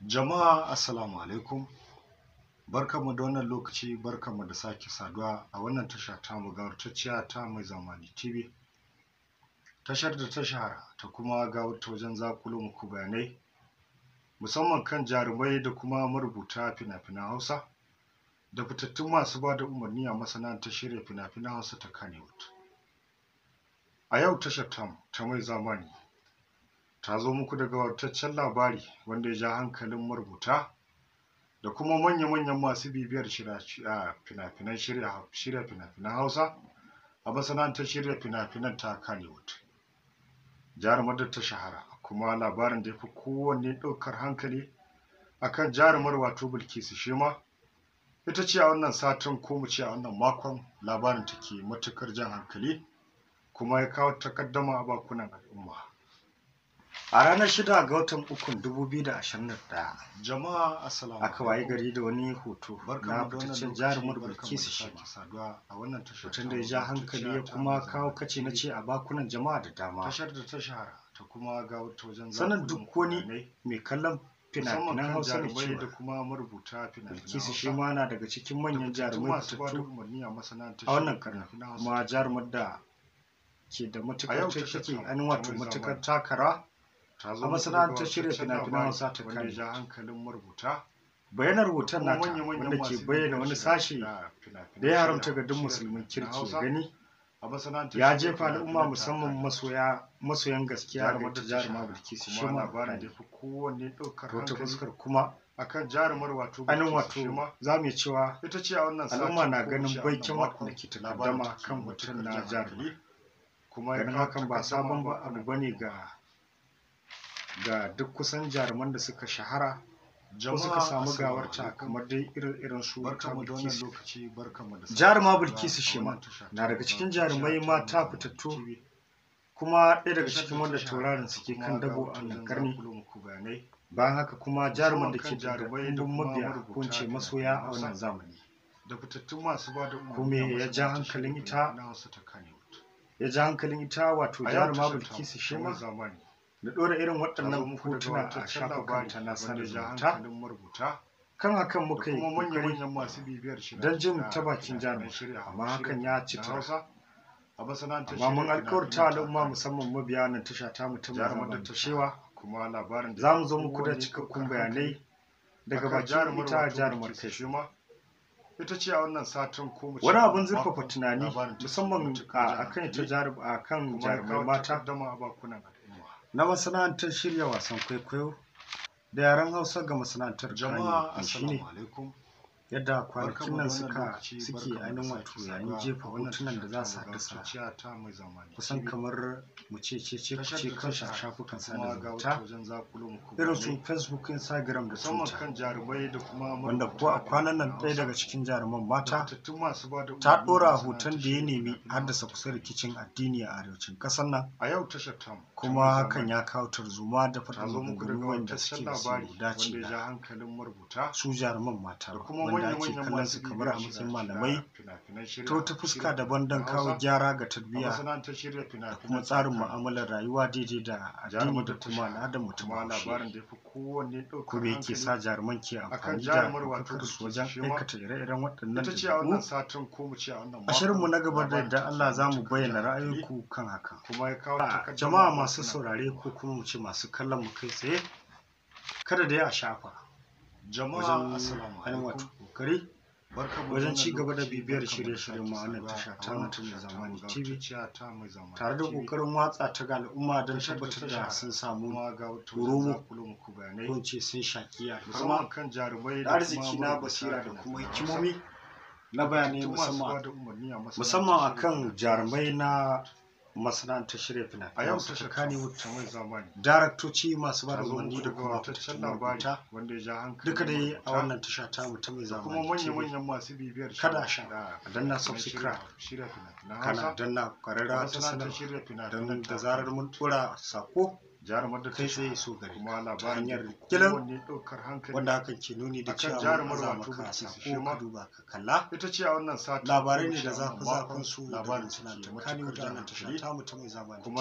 Jama'a assalamu alaikum, barkanmu da wannan lokaci, barkanmu da sake saduwa a wannan tasha tamu gawurtacciya ta Mai Zamani TV, tashar da ta shahara ta kuma gawurta wajen zaƙulo muku bayanai musamman kan jarumai da kuma marubuta fina-finan Hausa da fitattun masu ba da umarni a masana'antar shirya fina-finan Hausa ta Kannywood. A yau tashar tamu ta Mai Zamani ta zo muku da gawurtaccen labari wanda ya ja hankalin marubuta da kuma manya-manyan masu bibiyar shirya fina-finan Hausa a masana'antar shirya fina-finan ta Kannywood. Jarumar da ta shahara kuma labarin da ya fi kowanne ɗaukar hankali akan jarumar wato Bilkisu Shima ita ce a wannan satin ko mu ce a wannan makon labarin take matuƙar jan hankali kuma ya kawo takaddama a bakunan al'umma. A ranar 6 ga watan Ukun 2021, Jama'a assalamu aka wayi gari da wani hoto na fitaccen jarumar Bilkisu Shima, hoton da ya ja hankali ya kuma kawo kace na ce a bakunan jama'a da dama. Tashar da ta shahara ta kuma gawurta wajen sanin duk wani mai kallon fina-finan Hausa da cewa da kuma marubuta fina-finan Bilkisu Shima na daga cikin manyan jarumai fitattu a wannan karni, kuma jarumar da ke da matuƙar take an wato matuƙar takara a masana'antar shirya fina-finan Hausa ta Kannywood. Bayanar hoton nata wanda ke bayyana wani sashe da ya haramta ga duk musulmin kirki ya gani ya jefa al'umma musamman masoyan gaskiya da ta jaruma Bilkisu Shima ta wata fuskar kuma ainihin wato za mu iya cewa al'umma na ganin baikin waɗanda ke takaddama kan hoton na jaruma, ganin hakan ba sabon abu bane ga duk kusan jaruman da suka shahara ko suka samu gawarta kamar dai irin su Bilkisu. Jaruma Bilkisu Shima na daga cikin jarumai mata fitattu kuma ɗaya daga cikin wanda tauraron suke kan dabo a wannan karni. Bayan haka kuma jarumar da ke da ɗumbin mabiya ko in ce masoya a wannan zamani. Kuma ya ja hankalin ita wato jaruma Bilkisu Shima da ɗora irin waɗannan hotuna a shafukanta na sada zumunta. Kan hakan muka yi ƙoƙari don jin ta bakin jarumar, amma hakan ya ci tura. Amma mun alƙawarta al'umma musamman mabiya wannan tasha ta mu ta Mai Zamani cewa za mu zo muku da cikakkun bayanai daga bakin ita jarumar kai. Wani abin zurfafa tunani musamman akan jarumai mata na masana'antar shirya wasan kwaikwayo da yaren Hausa ga masana'antar Kannywood shine yadda kwanakin nan suke ainihin wato yayin jefa hotunan da za su haddasa kusan kamar mu ce kuce kan shafukan sada zumunta irin su Facebook, Instagram da Twitter, wanda ko a kwanan nan ɗaya daga cikin jaruman mata ta ɗora hoton da ya nemi haddasa kusa rikicin addini a arewacin ƙasar nan, kuma hakan ya kawo tarzoma da faɗin maganganu wanda suke da su dace da su jaruman mata ba, wanda ake kallon su kamar a matsayin malamai ta wata fuska daban don kawo gyara ga tarbiyya da kuma tsarin mu'amalar rayuwa daidai da addini da kuma al'adar mutum Bahaushe. Ko da yake sa jaruman ke amfani da ɗaukakarsu wajen aikata ire-iren waɗannan ɗabi'u, a shirinmu na gaba da yardar Allah za mu bayyana ra'ayoyinku kan haka. Jama'a masu saurare ko kuma mu ce masu kallon mu kai tsaye, kada dai a shafa wajen wato kokari wajen ci gaba da bibiyar shirye-shiryen mu a wannan tasha ta Mai Zamani TV tare da kokarin watsa ta ga al'umma don tabbatar da sun samu romo ko in ce sun shaki alfarma da arziki na basira da kuma hikimomi na bayanai musamman akan jarumai na masana'antar shirya fina-finan ta Kannywood, daraktoci masu ba da umarni da kuma fitattun marubuta duka dai a wannan tasha ta mu ta Mai Zamani TV. Kada a sha a danna subscribe, kana danna ƙararrawa ta sanarwa don da zarar mun ɗora sako kai tsaye so gare ta hanyar kilan wanda hakan ke nuni da cewa mun za maka sako ka duba ka kalla. Labarai ne da zafin su labarin suna ta Kannywood a wannan tasha ta mu ta Mai Zamani TV.